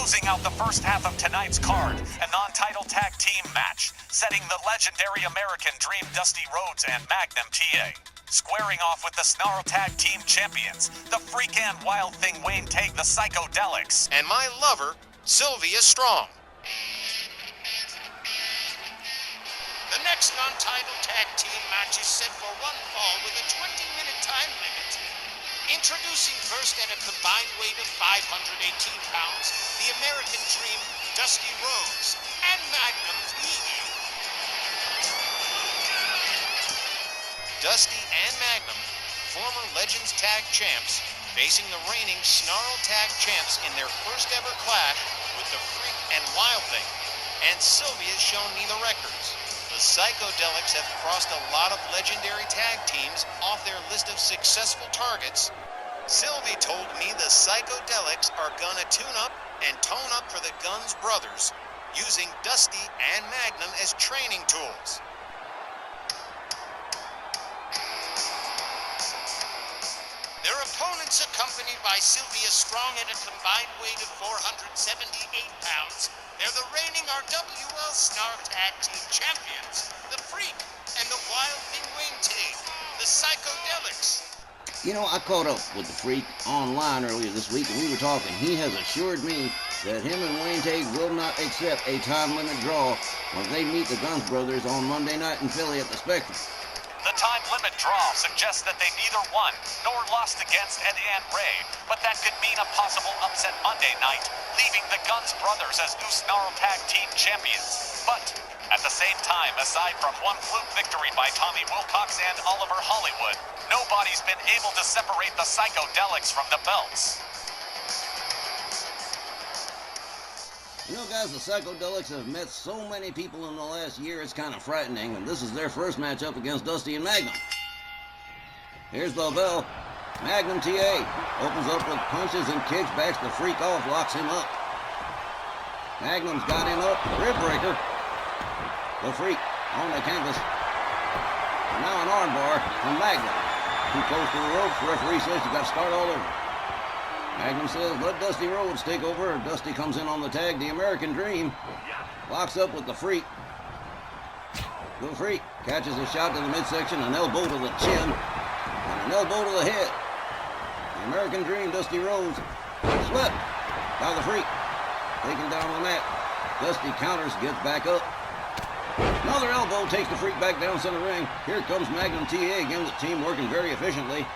Closing out the first half of tonight's card, a non-title tag team match, setting the legendary American Dream Dusty Rhodes and Magnum TA. Squaring off with the Snarl Tag Team Champions, the Freak and Wild Thing Wayne Tague the Psychodelixx, and my lover, Sylvia Strong. The next non-title tag team match is set for one fall with a 20-minute time limit. Introducing first at a combined weight of 518 pounds, the American Dream, Dusty Rhodes, and Magnum TA. Dusty and Magnum, former Legends Tag Champs, facing the reigning Snarl Tag Champs in their first ever clash with the Freak and Wild Thing. And Sylvia's shown me the records. The Psychodelixx have crossed a lot of legendary tag teams off their list of successful targets. Sylvie told me the Psychodelixx are gonna tune up and tone up for the Guns Brothers, using Dusty and Magnum as training tools. Their opponents, accompanied by Sylvia Strong at a combined weight of 478 pounds, they're the reigning RWL Snarl Tag Team Champions, the Freak and the Wild Thing Wayne Tague, the Psychodelixx. You know, I caught up with the Freak online earlier this week, and we were talking. He has assured me that him and Wayne Tague will not accept a time-limit draw when they meet the Guns Brothers on Monday night in Philly at the Spectrum. The time limit draw suggests that they neither won nor lost against Eddie and Ray, but that could mean a possible upset Monday night, leaving the Guns Brothers as new Snarl Tag Team Champions. But at the same time, aside from one fluke victory by Tommy Wilcox and Oliver Hollywood, nobody's been able to separate the Psychodelixx from the belts. You know, guys, the Psychodelixx have met so many people in the last year, it's kind of frightening, and this is their first matchup against Dusty and Magnum. Here's the bell. Magnum TA opens up with punches and kicks, backs the Freak off, locks him up. Magnum's got him up, rib breaker. The Freak on the canvas. And now an armbar from Magnum. Too close to the ropes, referee says you got to start all over. Magnum says, let Dusty Rhodes take over. Dusty comes in on the tag. The American Dream locks up with the Freak. The Freak catches a shot to the midsection, an elbow to the chin, and an elbow to the head. The American Dream, Dusty Rhodes, swept by the Freak. Taken down on the mat. Dusty counters, gets back up. Another elbow takes the Freak back down center ring. Here comes Magnum TA again, the team working very efficiently.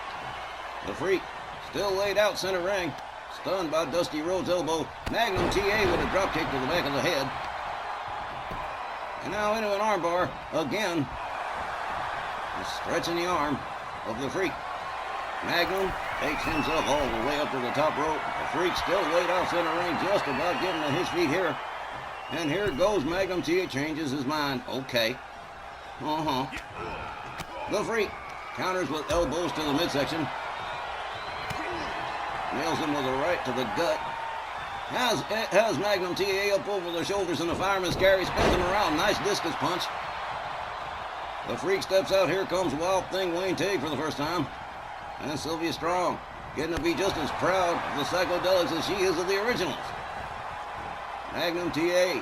The Freak still laid out center ring, stunned by Dusty Rhodes' elbow. Magnum TA with a drop kick to the back of the head. And now into an armbar again. He's stretching the arm of the Freak. Magnum takes himself all the way up to the top rope. The Freak still laid out center ring, just about getting to his feet here. And here goes Magnum TA, changes his mind. Okay. The Freak counters with elbows to the midsection. Nails him with a right to the gut. Has Magnum TA up over the shoulders in the fireman's carry, spins him around. Nice discus punch. The Freak steps out. Here comes Wild Thing Wayne Tague for the first time. And Sylvia Strong getting to be just as proud of the Psychodelixx as she is of the originals. Magnum TA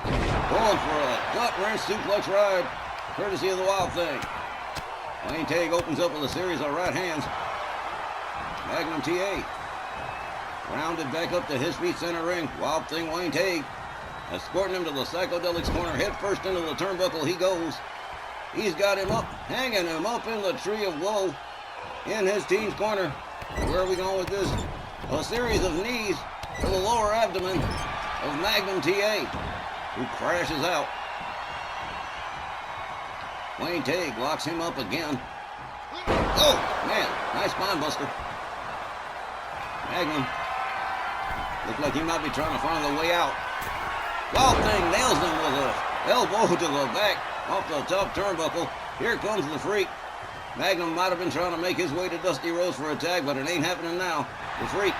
going for a gut-wrench suplex ride, courtesy of the Wild Thing. Wayne Tague opens up with a series of right hands. Magnum TA rounded back up to his feet center ring. Wild Thing Wayne Tague escorting him to the Psychodelixx corner. Head first into the turnbuckle he goes. He's got him up, hanging him up in the tree of woe in his team's corner. Where are we going with this? A series of knees to the lower abdomen of Magnum TA, who crashes out. Wayne Tague locks him up again. Oh, man, nice spine buster. Magnum looks like he might be trying to find the way out. Wild Thing nails him with an elbow to the back off the top turnbuckle. Here comes the Freak. Magnum might have been trying to make his way to Dusty Rhodes for a tag, but it ain't happening now. The Freak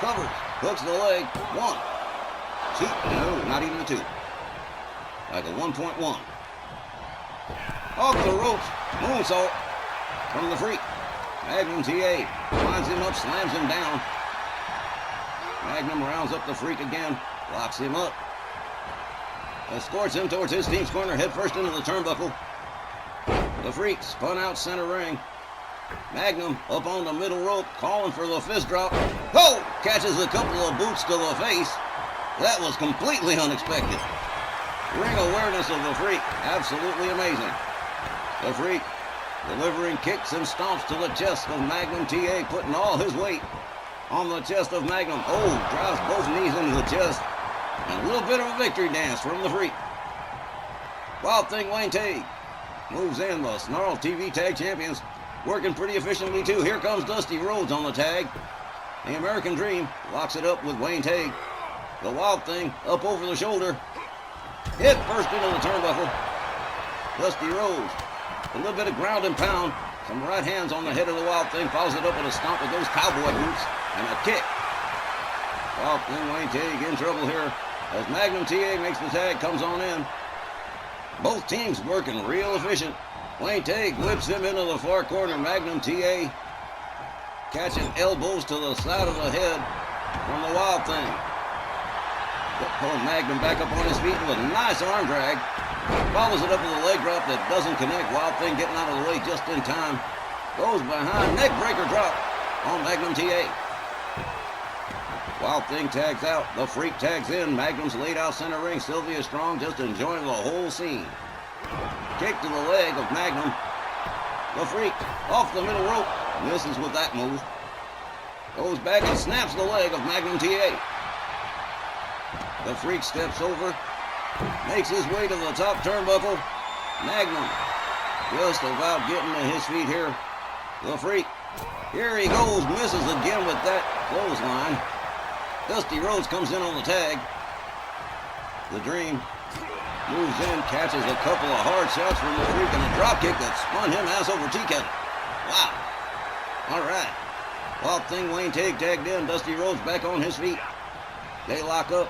covers, hooks the leg. 1, 2, no, not even a 2. Like a 1.1. Off the ropes, moonsault from the Freak. Magnum TA winds him up, slams him down. Magnum rounds up the Freak again, locks him up. Escorts him towards his team's corner, head first into the turnbuckle. The Freak spun out center ring. Magnum up on the middle rope, calling for the fist drop. Oh! Catches a couple of boots to the face. That was completely unexpected. Ring awareness of the Freak, absolutely amazing. The Freak delivering kicks and stomps to the chest of Magnum TA, putting all his weight on the chest of Magnum. Oh, drives both knees into the chest. And a little bit of a victory dance from the Freak. Wild Thing Wayne Tague moves in. The Snarl TV Tag Champions working pretty efficiently too. Here comes Dusty Rhodes on the tag. The American Dream locks it up with Wayne Tague. The Wild Thing up over the shoulder. Hit first into the turnbuckle. Dusty Rhodes, a little bit of ground and pound. Some right hands on the head of the Wild Thing. Follows it up with a stomp with those cowboy boots and a kick. Wild Thing Wayne Tague in trouble here as Magnum TA makes the tag, comes on in. Both teams working real efficient. Wayne Tague whips him into the far corner. Magnum TA catching elbows to the side of the head from the Wild Thing. Pulling Magnum back up on his feet with a nice arm drag. Follows it up with a leg drop that doesn't connect. Wild Thing getting out of the way just in time. Goes behind, neck breaker drop on Magnum TA. Wild Thing tags out. The Freak tags in. Magnum's laid out center ring. Sylvia Strong just enjoying the whole scene. Kick to the leg of Magnum. The Freak off the middle rope. Misses with that move. Goes back and snaps the leg of Magnum TA. The Freak steps over. Makes his way to the top turnbuckle. Magnum just about getting to his feet here. The Freak. Here he goes. Misses again with that clothesline. Dusty Rhodes comes in on the tag. The Dream moves in, catches a couple of hard shots from the Freak and a drop kick that spun him ass over tea kettle. Wow. All right. Wild Thing Wayne Tague tagged in. Dusty Rhodes back on his feet. They lock up.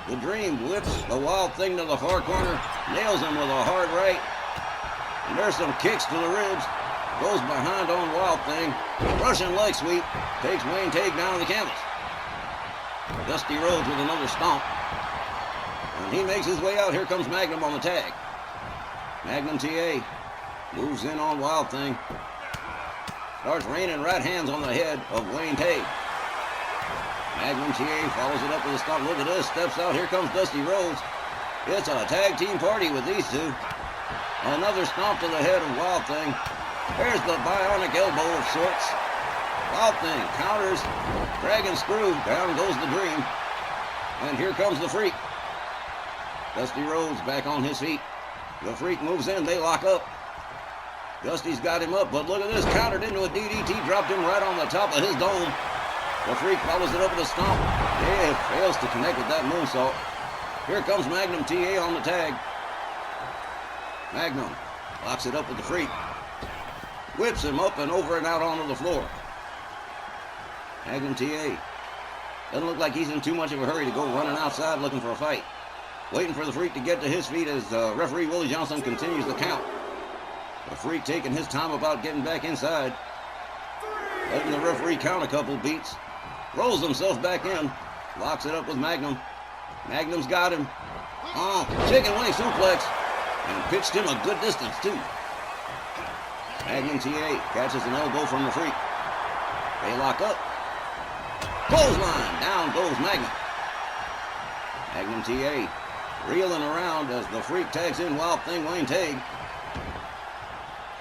The Dream whips the Wild Thing to the far corner. Nails him with a hard right. And there's some kicks to the ribs. Goes behind on Wild Thing. Russian leg sweep. Takes Wayne Tague down to the canvas. Dusty Rhodes with another stomp. And he makes his way out. Here comes Magnum on the tag. Magnum TA moves in on Wild Thing. Starts raining right hands on the head of Wayne Tague. Magnum TA follows it up with a stomp. Look at this. Steps out. Here comes Dusty Rhodes. It's a tag team party with these two. Another stomp to the head of Wild Thing. There's the bionic elbow of sorts. Wild Thing counters. Dragon screw. Down goes the Dream. And here comes the Freak. Dusty Rhodes back on his feet. The Freak moves in. They lock up. Dusty's got him up, but look at this. Countered into a DDT. Dropped him right on the top of his dome. The Freak follows it up with a stomp. Yeah, fails to connect with that moonsault. Here comes Magnum TA on the tag. Magnum locks it up with the Freak. Whips him up and over and out onto the floor. Magnum TA doesn't look like he's in too much of a hurry to go running outside looking for a fight. Waiting for the Freak to get to his feet as referee Willie Johnson continues the count. The Freak taking his time about getting back inside. Letting the referee count a couple beats. Rolls himself back in. Locks it up with Magnum. Magnum's got him. Oh, chicken wing suplex. And pitched him a good distance, too. Magnum TA catches an elbow from the Freak. They lock up. Clothesline. Down goes Magnum. Magnum TA reeling around as the Freak tags in Wild Thing Wayne Tague.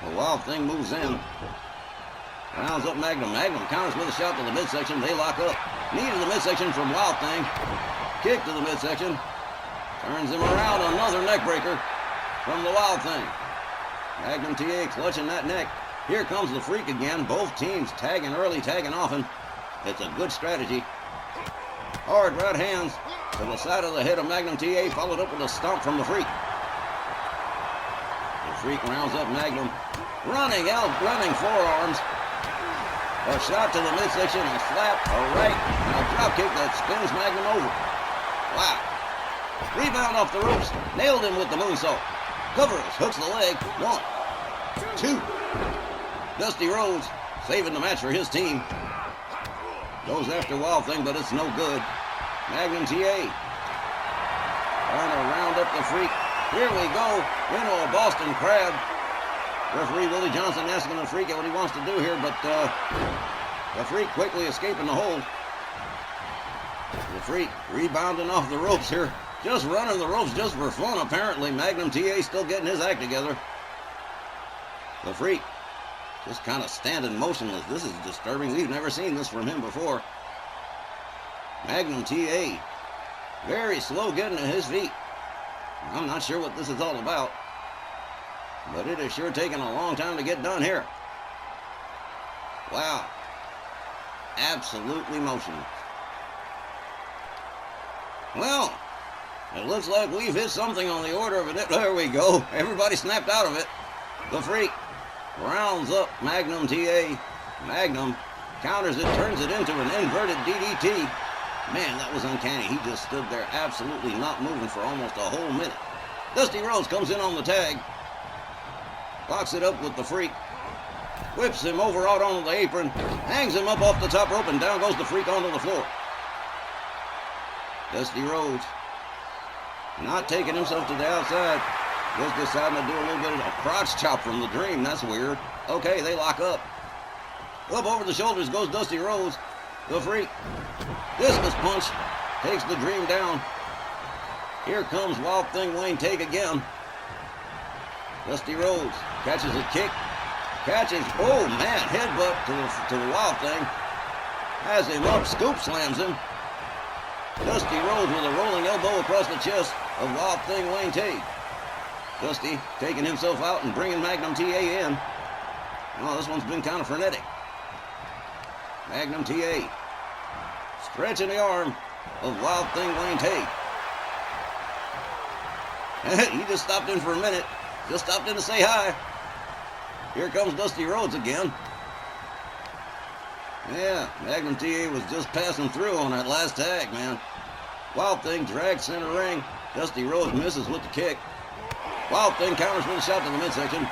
The Wild Thing moves in. Rounds up Magnum. Magnum counters with a shot to the midsection. They lock up. Knee to the midsection from Wild Thing. Kick to the midsection. Turns him around. Another neck breaker from the Wild Thing. Magnum TA clutching that neck. Here comes the Freak again. Both teams tagging early, tagging often. It's a good strategy. Hard right hands to the side of the head of Magnum TA, followed up with a stomp from the Freak. The Freak rounds up Magnum. Running forearms. A shot to the midsection, a slap, a right, and a drop kick that spins Magnum over. Wow. Rebound off the ropes. Nailed him with the moonsault. Covers, hooks the leg. 1, 2. Dusty Rhodes saving the match for his team. Goes after Wild Thing, but it's no good. Magnum TA trying to round up the Freak. Here we go, into a Boston Crab. Referee Willie Johnson asking the Freak what he wants to do here, but the Freak quickly escaping the hold. The Freak rebounding off the ropes here. Just running the ropes just for fun, apparently. Magnum TA still getting his act together. The Freak just kind of standing motionless. This is disturbing. We've never seen this from him before. Magnum TA very slow getting to his feet. I'm not sure what this is all about, but it is sure taking a long time to get done here. Wow. Absolutely motionless. Well, it looks like we've hit something on the order of it. There we go. Everybody snapped out of it. The Freak rounds up Magnum TA. Magnum counters it, turns it into an inverted DDT. Man, that was uncanny. He just stood there absolutely not moving for almost a whole minute. Dusty Rhodes comes in on the tag. Locks it up with the Freak. Whips him over out onto the apron. Hangs him up off the top rope, and down goes the Freak onto the floor. Dusty Rhodes not taking himself to the outside. Just deciding to do a little bit of a crotch chop from the Dream. That's weird. Okay, they lock up. Up over the shoulders goes Dusty Rhodes. The Freak. Discus punch takes the Dream down. Here comes Wild Thing Wayne Take again. Dusty Rhodes catches a kick. Catches, oh man, headbutt to the Wild Thing. Has him up, scoop slams him. Dusty Rhodes with a rolling elbow across the chest of Wild Thing Wayne Take. Dusty taking himself out and bringing Magnum TA in. Oh, this one's been kind of frenetic. Magnum TA stretching the arm of Wild Thing Wayne Take. He just stopped in for a minute. Just stopped in to say hi. Here comes Dusty Rhodes again. Yeah, Magnum TA was just passing through on that last tag, man. Wild Thing drags center ring. Dusty Rhodes misses with the kick. Wild Thing counters with a shot to the midsection.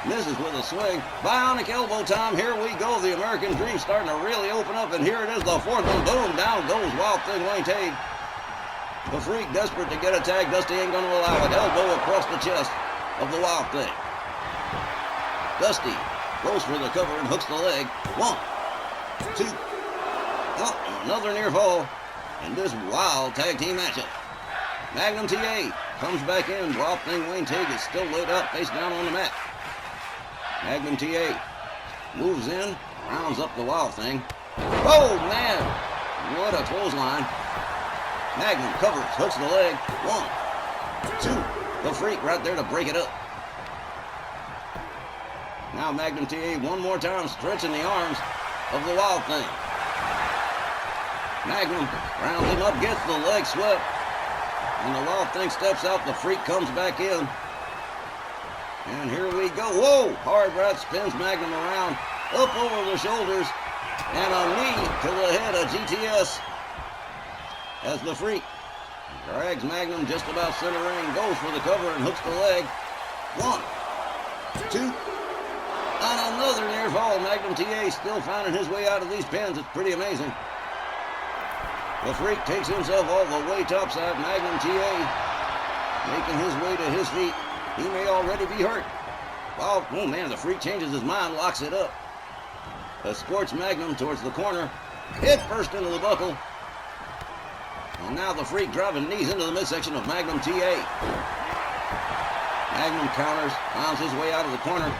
Misses with a swing. Bionic elbow time. Here we go. The American Dream starting to really open up, and here it is, the fourth one. Boom, down goes Wild Thing Wayne Take. The Freak desperate to get a tag. Dusty ain't going to allow it. Elbow across the chest of the Wild Thing. Dusty goes for the cover and hooks the leg. 1, 2. Oh, another near fall in this wild tag team matchup. Magnum TA comes back in. Wild Thing Wayne Take is still laid out face down on the mat. Magnum TA moves in, rounds up the Wild Thing. Oh man, what a clothesline. Magnum covers, hooks the leg. 1, 2. The Freak right there to break it up. Now Magnum TA one more time stretching the arms of the Wild Thing. Magnum rounds him up, gets the leg swept. And the Wild Thing steps out. The Freak comes back in. And here we go. Whoa! Hard right spins Magnum around. Up over the shoulders. And a knee to the head of GTS. As the Freak drags Magnum just about center ring. Goes for the cover and hooks the leg. 1, 2. And another near fall. Magnum TA still finding his way out of these pins. It's pretty amazing. The Freak takes himself all the way topside. Magnum TA making his way to his feet. He may already be hurt. Oh man, the Freak changes his mind, locks it up. Escorts Magnum towards the corner. Hit first into the buckle. And now the Freak driving knees into the midsection of Magnum TA. Magnum counters, finds his way out of the corner.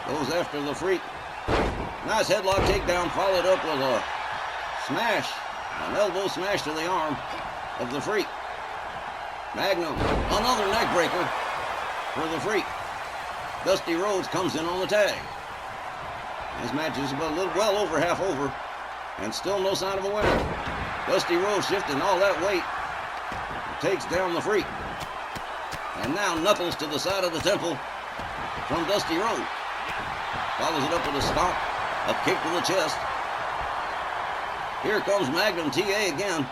Goes after the Freak. Nice headlock takedown, followed up with a smash. An elbow smash to the arm of the Freak. Magnum, another neck breaker for the Freak. Dusty Rhodes comes in on the tag. This match is well over half over, and still no sign of a winner. Dusty Rhodes shifting all that weight, takes down the Freak. And now knuckles to the side of the temple from Dusty Rhodes. Follows it up with a stomp, a kick to the chest. Here comes Magnum TA again.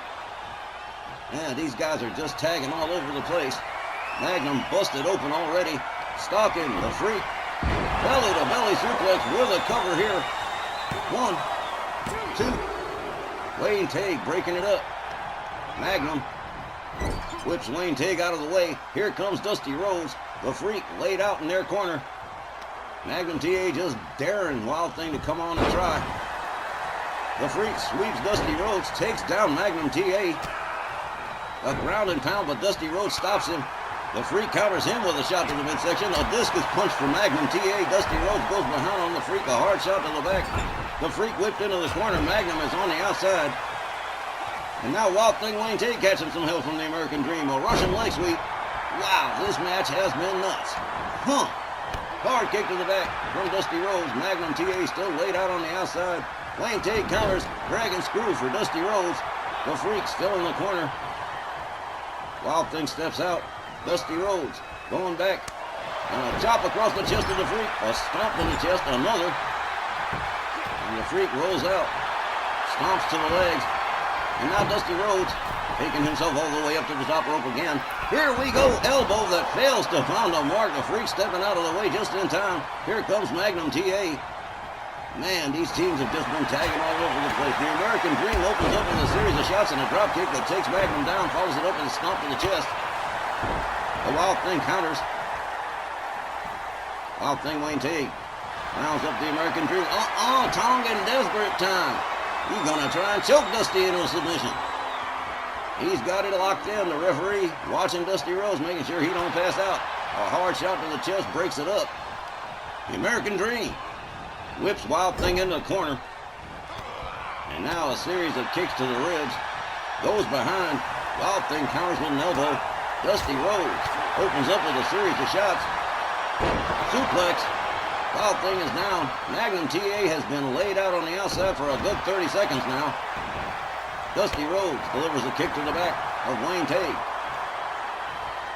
Yeah, these guys are just tagging all over the place. Magnum busted open already. Stalking the Freak. Belly to belly suplex with a cover here. 1, 2. Wayne Take breaking it up. Magnum whips Wayne Tague out of the way. Here comes Dusty Rhodes. The Freak laid out in their corner. Magnum TA just daring Wild Thing to come on and try. The Freak sweeps Dusty Rhodes, takes down Magnum TA. A ground and pound, but Dusty Rhodes stops him. The Freak counters him with a shot to the midsection. A discus punch from Magnum TA. Dusty Rhodes goes behind on the Freak. A hard shot to the back. The Freak whipped into the corner. Magnum is on the outside. And now Wild Thing Wayne Tague catching some help from the American Dream. A Russian leg sweep. Wow, this match has been nuts. Hard kick to the back from Dusty Rhodes. Magnum TA still laid out on the outside. Wayne Tague counters. Dragon screw for Dusty Rhodes. The Freak still in the corner. Wild Thing steps out. Dusty Rhodes going back. And a chop across the chest of the Freak. A stomp in the chest. Another. And the Freak rolls out. Stomps to the legs. And now Dusty Rhodes taking himself all the way up to the top rope again. Here we go. Elbow that fails to find a mark. The Freak stepping out of the way just in time. Here comes Magnum TA. Man, these teams have just been tagging all over the place. The American Dream opens up with a series of shots and a drop kick that takes Magnum down, follows it up with a stomp to the chest. The Wild Thing counters. Wild Thing Wayne Tague rounds up the American Dream. Tongan desperate time. He's gonna try and choke Dusty into a submission. He's got it locked in. The referee watching Dusty Rhodes, making sure he don't pass out. A hard shot to the chest breaks it up. The American Dream whips Wild Thing into the corner. And now a series of kicks to the ribs. Goes behind. Wild Thing counters with an elbow. Dusty Rhodes opens up with a series of shots. Suplex. Wild Thing is down. Magnum TA has been laid out on the outside for a good 30 seconds now. Dusty Rhodes delivers a kick to the back of Wayne Tague.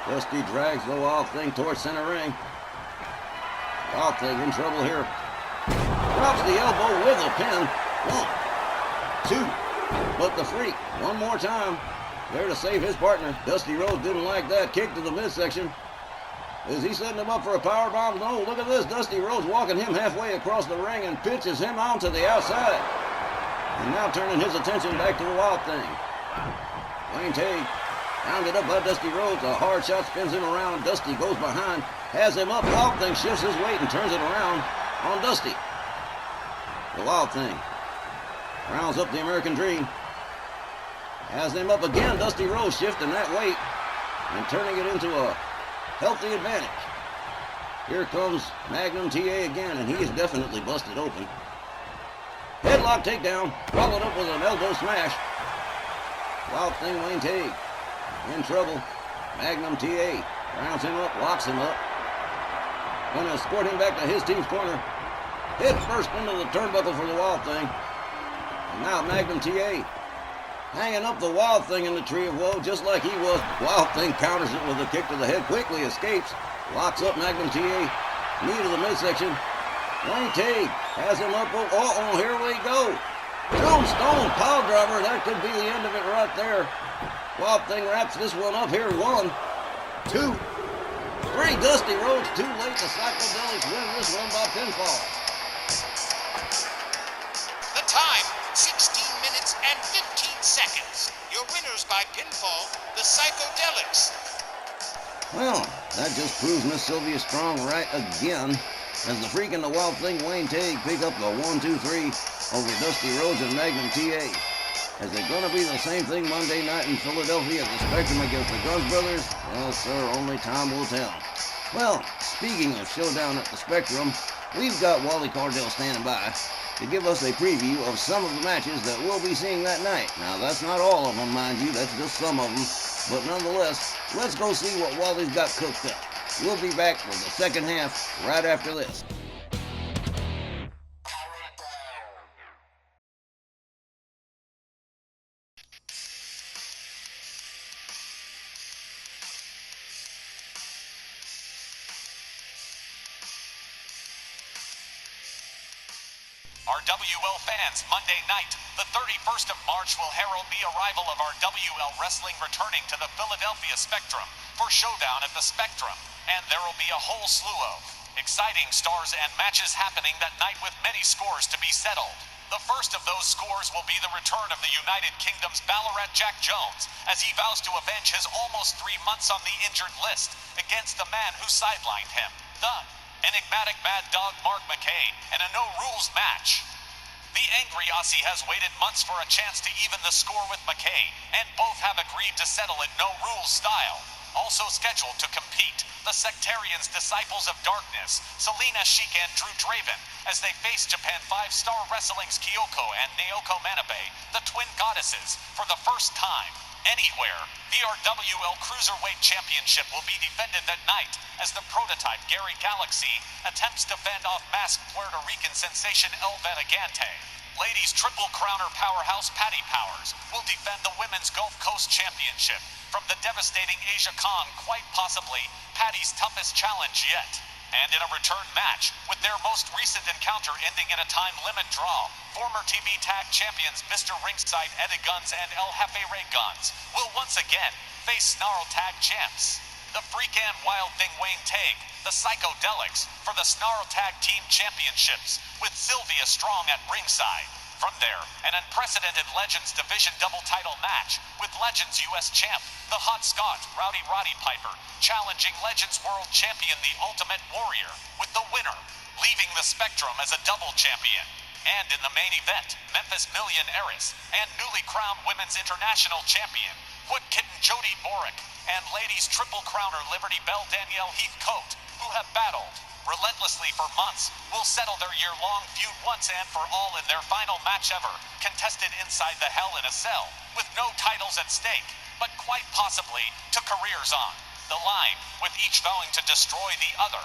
Dusty drags the Wild Thing towards center ring. Wild Thing in trouble here. Drops the elbow with a pin. 1, 2. But the Freak, one more time, there to save his partner. Dusty Rhodes didn't like that kick to the midsection. Is he setting him up for a powerbomb? No, look at this. Dusty Rhodes walking him halfway across the ring and pitches him out to the outside. And now turning his attention back to the Wild Thing. Wayne Tague rounded up by Dusty Rhodes. A hard shot spins him around. Dusty goes behind, has him up. Wild Thing shifts his weight and turns it around on Dusty. The Wild Thing rounds up the American Dream. Has him up again. Dusty Rhodes shifting that weight and turning it into a healthy advantage. Here comes Magnum TA again, and he is definitely busted open. Headlock takedown, followed up with an elbow smash. Wild Thing Wayne Tague in trouble. Magnum TA rounds him up, locks him up. Gonna escort him back to his team's corner. Head first into the turnbuckle for the Wild Thing. And now Magnum TA hanging up the Wild Thing in the Tree of Woe just like he was. Wild Thing counters it with a kick to the head, quickly escapes, locks up Magnum TA, knee to the midsection. Wayne Tague has him up. Here we go. Tombstone pile driver. That could be the end of it right there. Wild Thing wraps this one up here. 1, 2, 3. Dusty Rhodes too late. The Psychodelixx win this one by pinfall. The time, 16 minutes and 15 seconds. Your winners by pinfall, the Psychodelixx. Well, that just proves Miss Sylvia Strong right again. As the Freak and the Wild Thing Wayne Tague pick up the 1, 2, 3 over Dusty Rhodes and Magnum TA. Is it going to be the same thing Monday night in Philadelphia at the Spectrum against the Guns Brothers? Well, sir, only time will tell. Well, speaking of showdown at the Spectrum, we've got Wally Cardell standing by to give us a preview of some of the matches that we'll be seeing that night. Now, that's not all of them, mind you. That's just some of them. But nonetheless, let's go see what Wally's got cooked up. We'll be back with the second half right after this. Our WL fans, Monday night, the 31st of March will herald the arrival of our WL Wrestling returning to the Philadelphia Spectrum for Showdown at the Spectrum. And there will be a whole slew of exciting stars and matches happening that night with many scores to be settled. The first of those scores will be the return of the United Kingdom's Ballarat Jack Jones, as he vows to avenge his almost 3 months on the injured list against the man who sidelined him, the enigmatic Mad Dog Mark McKay, in a no-rules match. The angry Aussie has waited months for a chance to even the score with McKay, and both have agreed to settle it no-rules style. Also scheduled to compete, the Sectarians' Disciples of Darkness, Selena Sheik and Drew Draven, as they face Japan 5-Star Wrestling's Kyoko and Naoko Manabe, the Twin Goddesses, for the first time anywhere. The RWL Cruiserweight Championship will be defended that night, as the prototype Gary Galaxy attempts to fend off masked Puerto Rican sensation El Venegante. Ladies Triple Crowner powerhouse Patty Powers will defend the Women's Gulf Coast Championship from the devastating Asia Kong, quite possibly Patty's toughest challenge yet. And in a return match, with their most recent encounter ending in a time limit draw, former TV Tag Champions Mr. Ringside Eddie Guns and El Jefe Ray Guns will once again face Snarl Tag Champs. The Freak and Wild Thing Wayne Tague, the Psychodelixx, for the Snarl Tag Team Championships, with Sylvia Strong at ringside. From there, an unprecedented Legends Division double title match, with Legends US Champ, the Hot Scot, Rowdy Roddy Piper, challenging Legends World Champion the Ultimate Warrior, with the winner leaving the spectrum as a double champion. And in the main event, Memphis Millionaires and newly crowned Women's International Champion, Wood Kitten Jody Borick, and Ladies Triple Crowner Liberty Bell Danielle Heathcote, who have battled relentlessly for months, will settle their year-long feud once and for all in their final match ever, contested inside the Hell in a Cell, with no titles at stake, but quite possibly to careers on the line, with each vowing to destroy the other.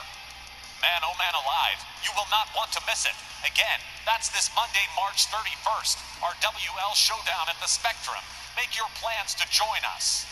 Man, oh man alive, you will not want to miss it. Again, that's this Monday, March 31st, our WL Showdown at the Spectrum. Make your plans to join us.